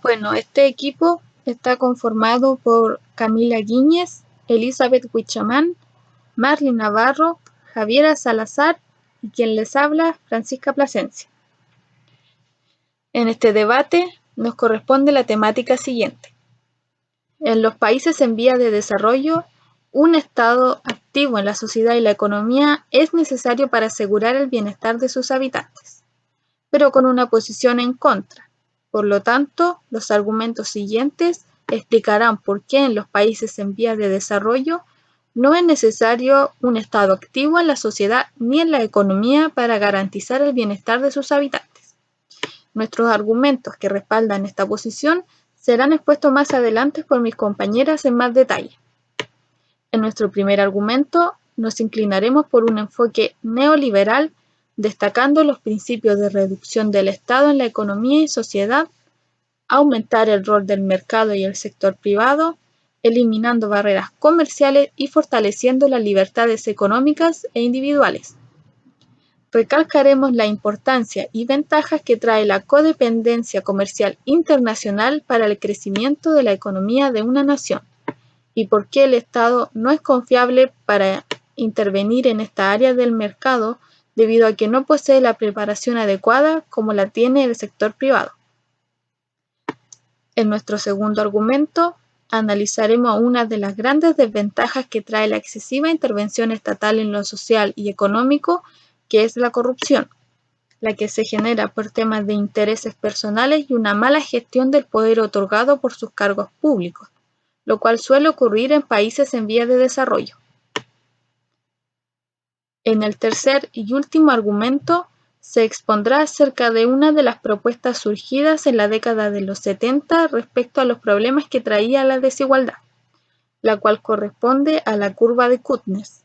Bueno, este equipo está conformado por Camila Guíñez, Elizabeth Huichamán, Marley Navarro, Javiera Salazar y quien les habla, Francisca Plasencia. En este debate nos corresponde la temática siguiente. En los países en vías de desarrollo, un Estado activo en la sociedad y la economía es necesario para asegurar el bienestar de sus habitantes, pero con una posición en contra. Por lo tanto, los argumentos siguientes explicarán por qué en los países en vías de desarrollo no es necesario un Estado activo en la sociedad ni en la economía para garantizar el bienestar de sus habitantes. Nuestros argumentos que respaldan esta posición serán expuestos más adelante por mis compañeras en más detalle. En nuestro primer argumento nos inclinaremos por un enfoque neoliberal, destacando los principios de reducción del Estado en la economía y sociedad, aumentar el rol del mercado y el sector privado, eliminando barreras comerciales y fortaleciendo las libertades económicas e individuales. Recalcaremos la importancia y ventajas que trae la codependencia comercial internacional para el crecimiento de la economía de una nación y por qué el Estado no es confiable para intervenir en esta área del mercado debido a que no posee la preparación adecuada como la tiene el sector privado. En nuestro segundo argumento, analizaremos una de las grandes desventajas que trae la excesiva intervención estatal en lo social y económico, que es la corrupción, la que se genera por temas de intereses personales y una mala gestión del poder otorgado por sus cargos públicos, lo cual suele ocurrir en países en vías de desarrollo. En el tercer y último argumento, se expondrá acerca de una de las propuestas surgidas en la década de los 70 respecto a los problemas que traía la desigualdad, la cual corresponde a la curva de Kuznets,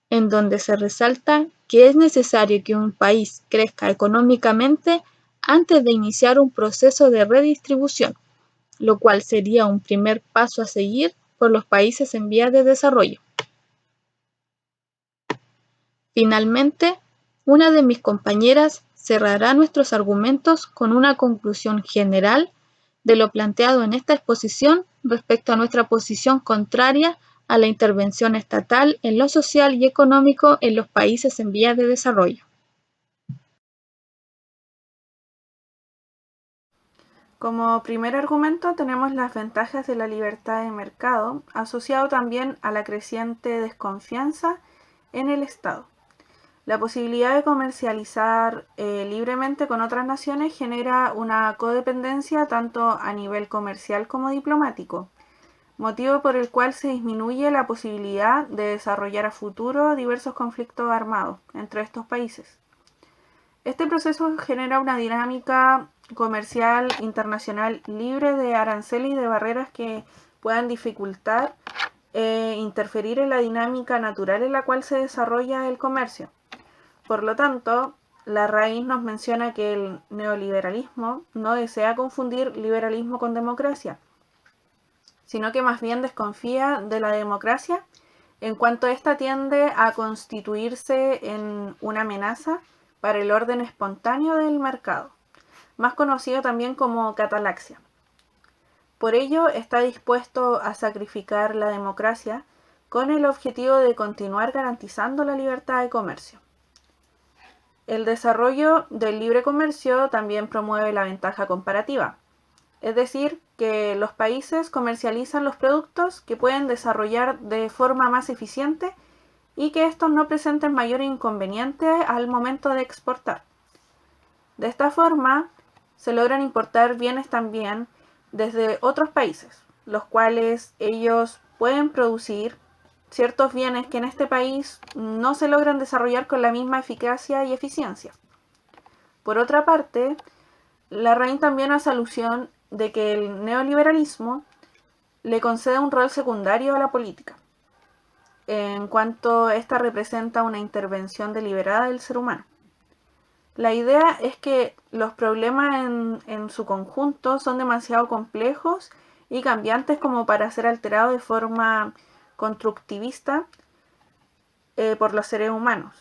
en donde se resalta que es necesario que un país crezca económicamente antes de iniciar un proceso de redistribución, lo cual sería un primer paso a seguir por los países en vías de desarrollo. Finalmente, una de mis compañeras cerrará nuestros argumentos con una conclusión general de lo planteado en esta exposición respecto a nuestra posición contraria a la intervención estatal en lo social y económico en los países en vías de desarrollo. Como primer argumento tenemos las ventajas de la libertad de mercado, asociado también a la creciente desconfianza en el Estado. La posibilidad de comercializar libremente con otras naciones genera una codependencia tanto a nivel comercial como diplomático, motivo por el cual se disminuye la posibilidad de desarrollar a futuro diversos conflictos armados entre estos países. Este proceso genera una dinámica comercial internacional libre de aranceles y de barreras que puedan dificultar e interferir en la dinámica natural en la cual se desarrolla el comercio. Por lo tanto, la raíz nos menciona que el neoliberalismo no desea confundir liberalismo con democracia, sino que más bien desconfía de la democracia en cuanto ésta tiende a constituirse en una amenaza para el orden espontáneo del mercado, más conocido también como catalaxia. Por ello, está dispuesto a sacrificar la democracia con el objetivo de continuar garantizando la libertad de comercio. El desarrollo del libre comercio también promueve la ventaja comparativa, es decir, que los países comercializan los productos que pueden desarrollar de forma más eficiente y que estos no presenten mayor inconveniente al momento de exportar. De esta forma, se logran importar bienes también desde otros países, los cuales ellos pueden producir ciertos bienes que en este país no se logran desarrollar con la misma eficacia y eficiencia. Por otra parte, la RAIN también hace alusión de que el neoliberalismo le concede un rol secundario a la política, en cuanto esta representa una intervención deliberada del ser humano. La idea es que los problemas en su conjunto son demasiado complejos y cambiantes como para ser alterados de forma constructivista por los seres humanos,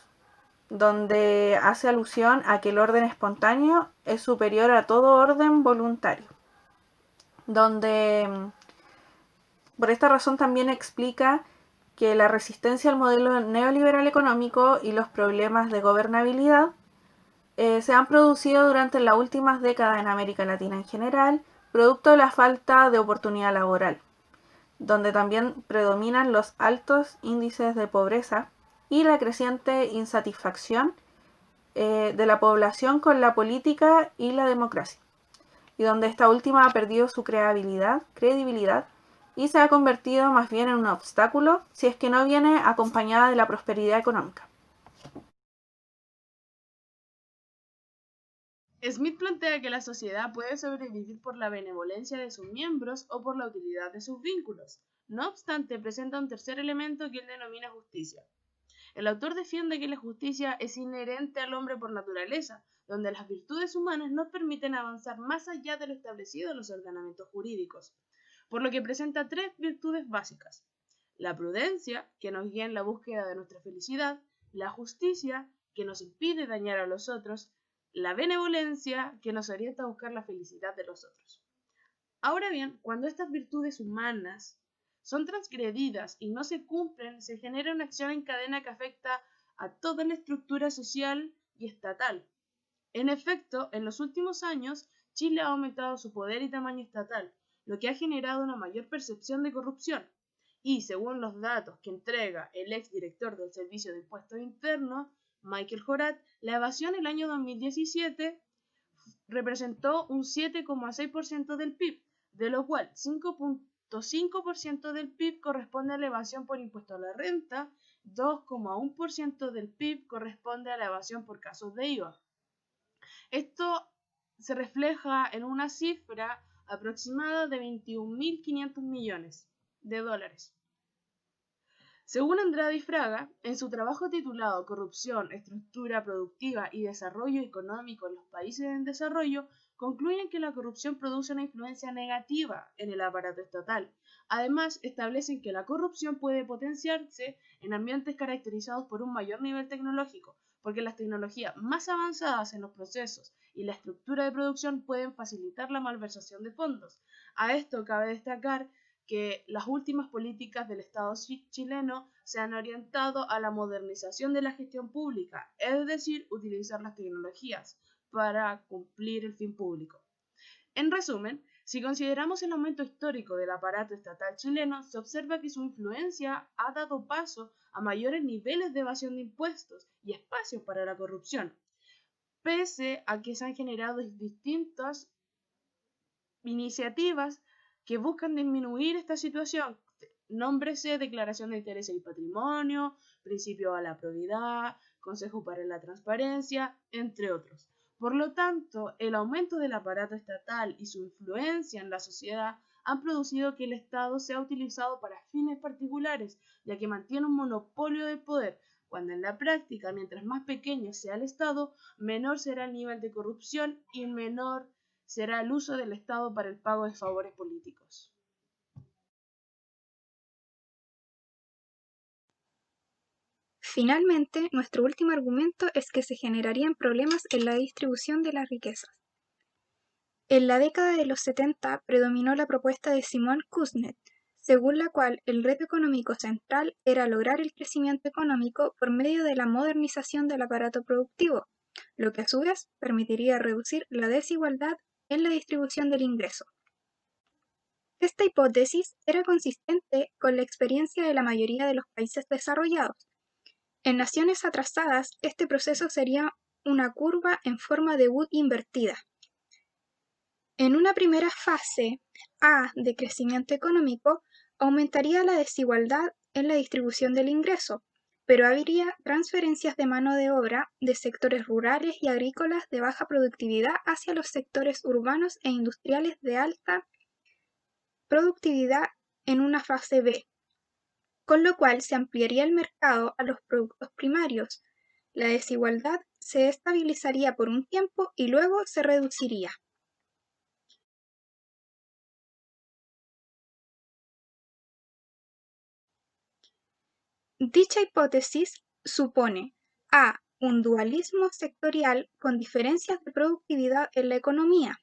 donde hace alusión a que el orden espontáneo es superior a todo orden voluntario. donde por esta razón también explica que la resistencia al modelo neoliberal económico y los problemas de gobernabilidad se han producido durante las últimas décadas en América Latina en general, producto de la falta de oportunidad laboral, donde también predominan los altos índices de pobreza y la creciente insatisfacción de la población con la política y la democracia, y donde esta última ha perdido su credibilidad y se ha convertido más bien en un obstáculo si es que no viene acompañada de la prosperidad económica. Smith plantea que la sociedad puede sobrevivir por la benevolencia de sus miembros o por la utilidad de sus vínculos. No obstante, presenta un tercer elemento que él denomina justicia. El autor defiende que la justicia es inherente al hombre por naturaleza, donde las virtudes humanas nos permiten avanzar más allá de lo establecido en los ordenamientos jurídicos, por lo que presenta tres virtudes básicas: la prudencia, que nos guía en la búsqueda de nuestra felicidad; la justicia, que nos impide dañar a los otros; la benevolencia, que nos orienta a buscar la felicidad de los otros. Ahora bien, cuando estas virtudes humanas son transgredidas y no se cumplen, se genera una acción en cadena que afecta a toda la estructura social y estatal. En efecto, en los últimos años, Chile ha aumentado su poder y tamaño estatal, lo que ha generado una mayor percepción de corrupción. Y según los datos que entrega el exdirector del Servicio de Impuestos Internos, Michael Jorat, la evasión el año 2017 representó un 7,6% del PIB, de lo cual 5,5% del PIB corresponde a la evasión por impuesto a la renta, 2,1% del PIB corresponde a la evasión por casos de IVA. Esto se refleja en una cifra aproximada de 21.500 millones de dólares. Según Andrade y Fraga, en su trabajo titulado Corrupción, Estructura Productiva y Desarrollo Económico en los Países en Desarrollo, concluyen que la corrupción produce una influencia negativa en el aparato estatal. Además, establecen que la corrupción puede potenciarse en ambientes caracterizados por un mayor nivel tecnológico, porque las tecnologías más avanzadas en los procesos y la estructura de producción pueden facilitar la malversación de fondos. A esto cabe destacar que las últimas políticas del Estado chileno se han orientado a la modernización de la gestión pública, es decir, utilizar las tecnologías para cumplir el fin público. En resumen, si consideramos el aumento histórico del aparato estatal chileno, se observa que su influencia ha dado paso a mayores niveles de evasión de impuestos y espacios para la corrupción, pese a que se han generado distintas iniciativas que buscan disminuir esta situación. Nómbrese declaración de intereses y patrimonio, principio a la probidad, consejo para la transparencia, entre otros. Por lo tanto, el aumento del aparato estatal y su influencia en la sociedad han producido que el Estado sea utilizado para fines particulares, ya que mantiene un monopolio del poder, cuando en la práctica, mientras más pequeño sea el Estado, menor será el nivel de corrupción y menor será el uso del Estado para el pago de favores políticos. Finalmente, nuestro último argumento es que se generarían problemas en la distribución de las riquezas. En la década de los 70 predominó la propuesta de Simón Kuznets, según la cual el reto económico central era lograr el crecimiento económico por medio de la modernización del aparato productivo, lo que a su vez permitiría reducir la desigualdad en la distribución del ingreso. Esta hipótesis era consistente con la experiencia de la mayoría de los países desarrollados. En naciones atrasadas, este proceso sería una curva en forma de U invertida. En una primera fase A de crecimiento económico, aumentaría la desigualdad en la distribución del ingreso, pero habría transferencias de mano de obra de sectores rurales y agrícolas de baja productividad hacia los sectores urbanos e industriales de alta productividad en una fase B, con lo cual se ampliaría el mercado a los productos primarios. La desigualdad se estabilizaría por un tiempo y luego se reduciría. Dicha hipótesis supone a. un dualismo sectorial con diferencias de productividad en la economía,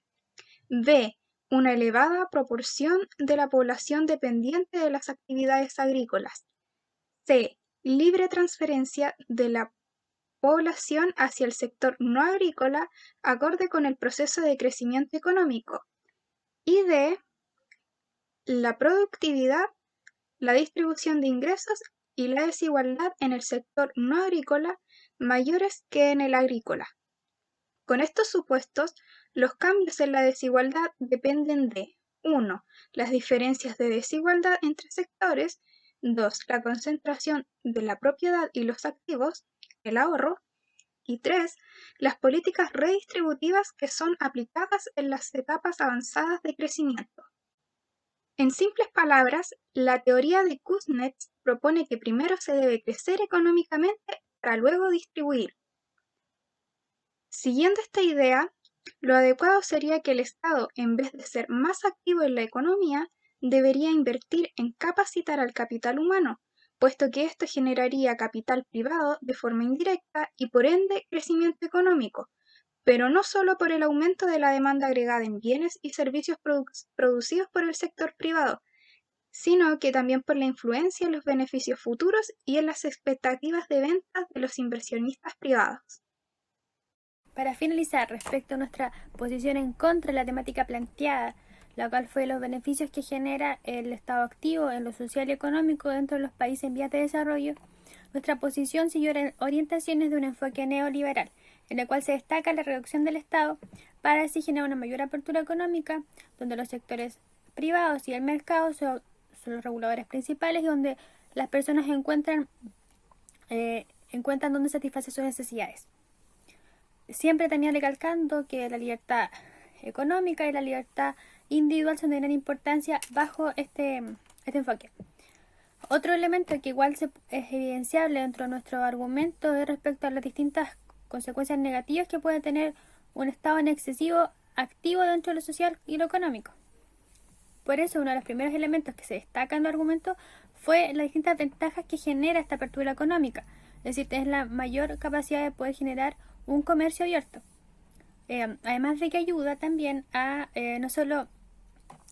b. una elevada proporción de la población dependiente de las actividades agrícolas. C. Libre transferencia de la población hacia el sector no agrícola acorde con el proceso de crecimiento económico. Y D. La productividad, la distribución de ingresos y la desigualdad en el sector no agrícola mayores que en el agrícola. Con estos supuestos, los cambios en la desigualdad dependen de 1. Las diferencias de desigualdad entre sectores, 2. La concentración de la propiedad y los activos, el ahorro, y 3. Las políticas redistributivas que son aplicadas en las etapas avanzadas de crecimiento. En simples palabras, la teoría de Kuznets propone que primero se debe crecer económicamente para luego distribuir. Siguiendo esta idea, lo adecuado sería que el Estado, en vez de ser más activo en la economía, debería invertir en capacitar al capital humano, puesto que esto generaría capital privado de forma indirecta y por ende crecimiento económico, pero no solo por el aumento de la demanda agregada en bienes y servicios producidos por el sector privado, sino que también por la influencia en los beneficios futuros y en las expectativas de ventas de los inversionistas privados. Para finalizar, respecto a nuestra posición en contra de la temática planteada, la cual fue los beneficios que genera el Estado activo en lo social y económico dentro de los países en vías de desarrollo, nuestra posición siguió orientaciones de un enfoque neoliberal, en el cual se destaca la reducción del Estado para así generar una mayor apertura económica, donde los sectores privados y el mercado son los reguladores principales y donde las personas encuentran dónde satisfacer sus necesidades. Siempre también recalcando que la libertad económica y la libertad individual son de gran importancia bajo este enfoque. Otro elemento que igual es evidenciable dentro de nuestro argumento es respecto a las distintas consecuencias negativas que puede tener un Estado en excesivo activo dentro de lo social y lo económico. Por eso, uno de los primeros elementos que se destaca en el argumento fue las distintas ventajas que genera esta apertura económica, es decir, tener la mayor capacidad de poder generar un comercio abierto. Además de que ayuda también a no solo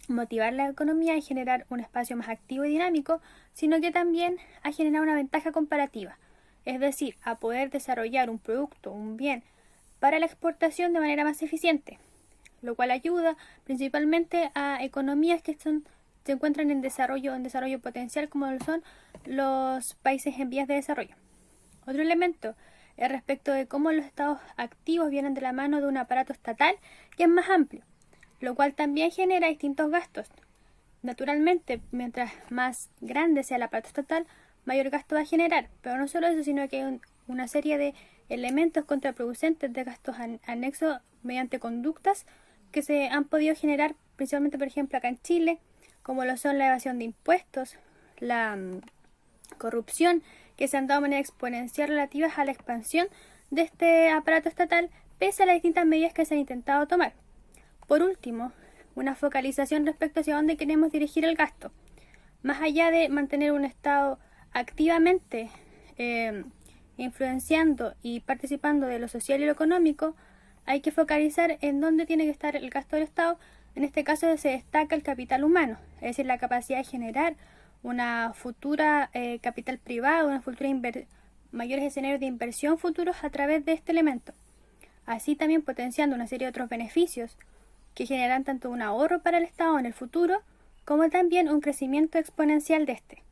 motivar la economía y generar un espacio más activo y dinámico, sino que también a generar una ventaja comparativa, es decir, a poder desarrollar un producto, un bien, para la exportación de manera más eficiente, lo cual ayuda principalmente a economías que se encuentran en desarrollo potencial, como lo son los países en vías de desarrollo. Otro elemento es respecto de cómo los estados activos vienen de la mano de un aparato estatal que es más amplio, lo cual también genera distintos gastos. Naturalmente, mientras más grande sea el aparato estatal, mayor gasto va a generar, pero no solo eso, sino que hay una serie de elementos contraproducentes de gastos anexos mediante conductas que se han podido generar principalmente, por ejemplo, acá en Chile, como lo son la evasión de impuestos, la corrupción, que se han dado de manera exponencial relativas a la expansión de este aparato estatal, pese a las distintas medidas que se han intentado tomar. Por último, una focalización respecto hacia dónde queremos dirigir el gasto. Más allá de mantener un Estado activamente influenciando y participando de lo social y lo económico, hay que focalizar en dónde tiene que estar el gasto del Estado. En este caso se destaca el capital humano, es decir, la capacidad de generar una futura capital privado, una futura mayores escenarios de inversión futuros a través de este elemento. Así también potenciando una serie de otros beneficios que generan tanto un ahorro para el Estado en el futuro, como también un crecimiento exponencial de este.